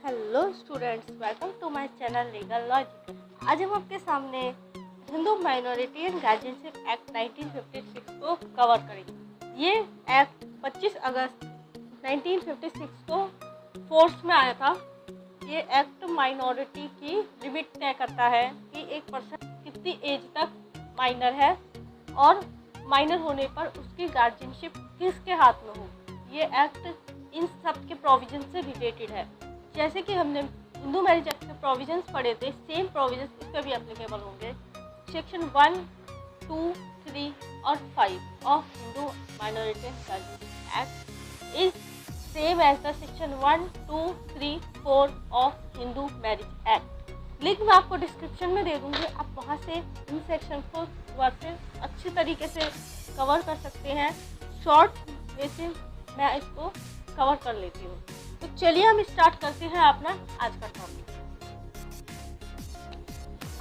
Hello students, welcome to my channel legal logic. आज हम आपके सामने Hindu minority and guardianship act 1956 को कवर करेंगे। ये एक्ट 25 अगस्त 1956 को फोर्स में आया था। ये एक्ट माइनॉरिटी की लिमिट तय करता है कि एक पर्सन कितनी एज तक माइनर है और माइनर होने पर उसकी गार्जियनशिप किसके हाथ में हो। ये एक्ट इन सब के प्रोविजन से रिलेटेड है। जैसे कि हमने हिंदू मैरिज एक्ट के प्रोविजंस पढ़े थे, सेम प्रोविजंस इस पर भी एप्लीकेबल होंगे। सेक्शन 1, 2, 3 और 5 of Hindu minority and guardianship act is same as the section 1, 2, 3, 4 of Hindu marriage act. Link मैं आपको डिस्क्रिप्शन में दे दूँगी, आप वहाँ से इन सेक्शन को वर्ड अच्छी तरीके से कवर कर सकते हैं। शॉर्ट वे से मैं इसको कवर कर लेती हूँ। तो चलिए हम स्टार्ट करते हैं अपना आज का टॉपिक।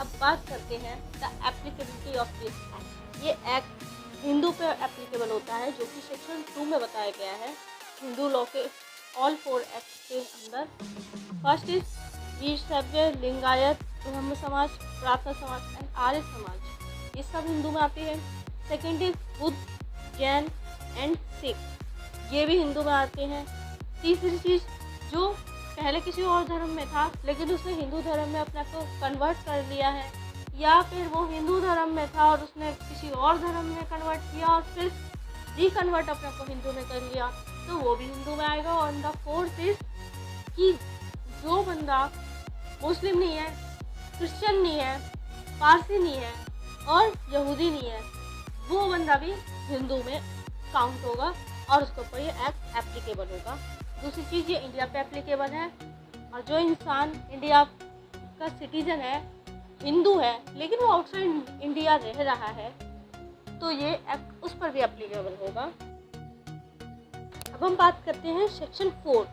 अब बात करते हैं the applicability of this act. ये एक्ट हिंदू पे एप्लीकेबल होता है, जो कि सेक्शन 2 में बताया गया है हिंदू लॉ के ऑल 4 एक्ट के अंदर। फर्स्ट इज वीर शैव, लिंगायत, ब्रह्म समाज, प्रार्थना समाज एंड आर्य समाज, ये सब हिंदू में आते हैं। Second is Buddha, Jain and Sikh, ये भी हिंदू में आते हैं। तीसरी चीज़, जो पहले किसी और धर्म में था लेकिन उसने हिंदू धर्म में अपने को कन्वर्ट कर लिया है, या फिर वो हिंदू धर्म में था और उसने किसी और धर्म में कन्वर्ट किया और फिर रिकन्वर्ट अपने को हिंदू में कर लिया, तो वो भी हिंदू में आएगा। और द फोर्थ इज कि जो बंदा मुस्लिम नहीं है, क्रिश्चियन नहीं है, पारसी नहीं है और यहूदी नहीं है, वो बंदा भी हिंदू में काउंट होगा और उसके ऊपर ये एक्ट एप्लीकेबल होगा। दूसरी चीज़, ये इंडिया पे एप्लीकेबल है और जो इंसान इंडिया का सिटीजन है, हिंदू है लेकिन वो आउटसाइड इंडिया रह रहा है, तो ये एक्ट उस पर भी एप्लीकेबल होगा। अब हम बात करते हैं section 4।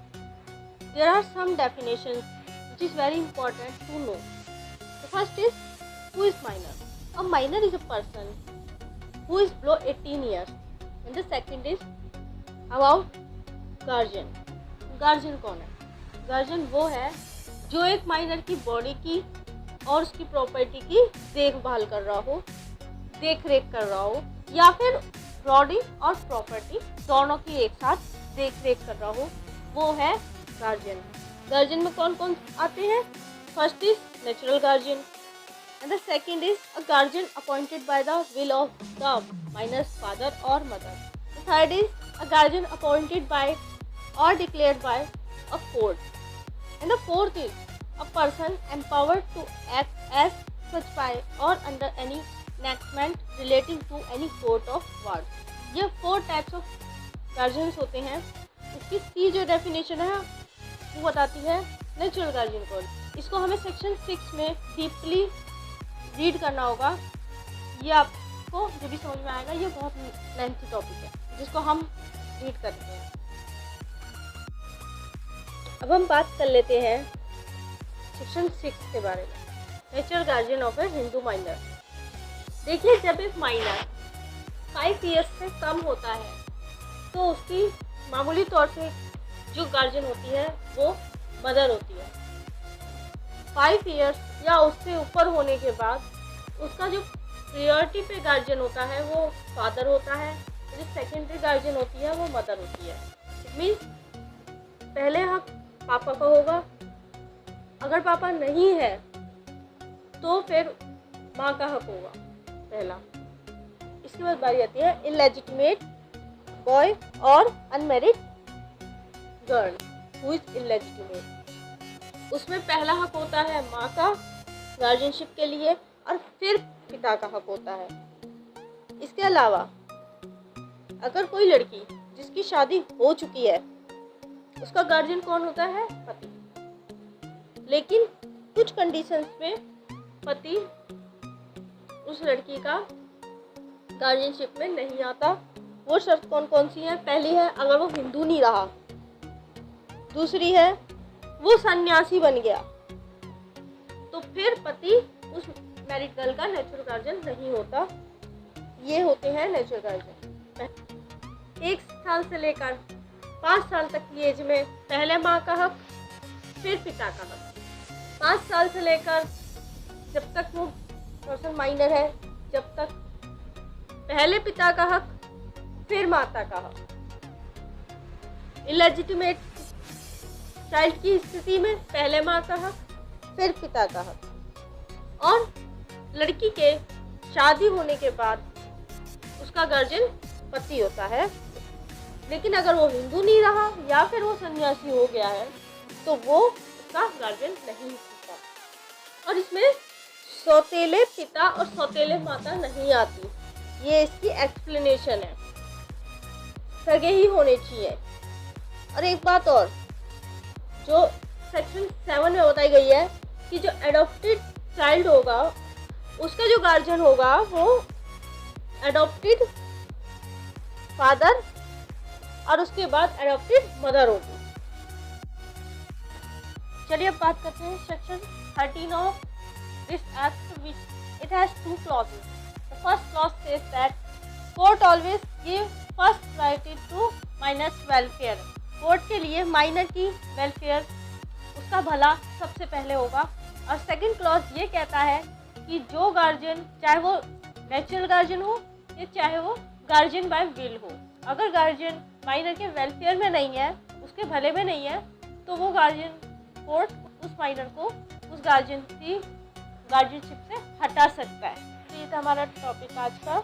There are some definitions which is very important to know. The first is who is minor. A minor is a person who is below 18 years and the second is about guardian. Guardian कौन है? Guardian वो है जो एक minor की body की और उसकी प्रॉपर्टी की देखभाल कर रहा हो, देख रेख कर रहा हो, या फिर बॉडी और प्रॉपर्टी दोनों की एक साथ देख रेख कर रहा हो, वो है गार्जियन। गार्जियन में कौन कौन आते हैं? First is natural guardian and the second is a guardian appointed by the will of the minor's father और मदर। The third is a guardian appointed by or declared by a court, and the fourth is a person empowered to act as such by or under any enactment relating to any court of wards। ये 4 types of guardians होते हैं। इसकी सी जो definition है वो बताती है natural guardian को। इसको हमें सेक्शन 6 में डीपली रीड करना होगा, ये आपको जो भी समझ में आएगा। ये बहुत लेंथी टॉपिक है जिसको हम रीड करते हैं। अब हम बात कर लेते हैं सेक्शन 6 के बारे में, natural guardian of A Hindu minor. देखिए, जब एक माइनर 5 years से कम होता है तो उसकी मामूली तौर पे जो गार्जियन होती है वो मदर होती है। 5 years या उससे ऊपर होने के बाद उसका जो प्रायोरिटी पे गार्जियन होता है वो फादर होता है, जो सेकेंडरी गार्जियन होती है वो मदर होती है। इट मीन्स पहले हक पापा का होगा, अगर पापा नहीं है तो फिर माँ का हक होगा पहला। इसके बाद बारी आती है इलेजिटिमेट बॉय और unmarried girl who is illegitimate. उसमें पहला हक होता है माँ का गार्जियनशिप के लिए और फिर पिता का हक होता है। इसके अलावा अगर कोई लड़की जिसकी शादी हो चुकी है, उसका गार्जियन कौन होता है? पति। लेकिन कुछ कंडीशंस में पति उस लड़की का गार्जियनशिप में नहीं आता। वो शर्त कौन कौन सी है? पहली है अगर वो हिंदू नहीं रहा, दूसरी है वो सन्यासी बन गया, तो फिर पति उस मैरिड गर्ल का नेचुरल गार्जियन नहीं होता। ये होते हैं नेचुरल गार्जियन। 1 साल से लेकर 5 साल तक की एज में पहले माँ का हक, फिर पिता का हक। 5 साल से लेकर जब तक वो पर्सन माइनर है, जब तक पहले पिता का हक, फिर माता का हक। इलेजिटिमेट चाइल्ड की स्थिति में पहले माँ का हक, फिर पिता का हक। और लड़की के शादी होने के बाद उसका गार्जियन पति होता है, लेकिन अगर वो हिंदू नहीं रहा या फिर वो सन्यासी हो गया है तो वो उसका गार्जियन नहीं होता। और इसमें सौतेले पिता और सौतेले माता नहीं आती, ये इसकी एक्सप्लेनेशन है। सगे ही होने चाहिए। और एक बात और, जो सेक्शन 7 में बताई गई है कि जो एडॉप्टेड चाइल्ड होगा उसका जो गार्जियन होगा वो एडॉप्टेड फादर और उसके बाद एडॉप्टेड मदर होगी। चलिए अब बात करते हैं section 13 of this act, which it has 2 clauses. The first clause says that court always give first priority to minor's welfare. Court के लिए माइनर की वेलफेयर, उसका भला सबसे पहले होगा। और सेकंड क्लॉज ये कहता है कि जो गार्जियन, चाहे वो नेचुरल गार्जियन हो या चाहे वो गार्जियन बाय विल हो, अगर गार्जियन माइनर के वेलफेयर में नहीं है, उसके भले में नहीं है, तो वो गार्जियन कोर्ट उस माइनर को उस गार्जियन की गार्जियनशिप से हटा सकता है। तो ये था हमारा टॉपिक आज का।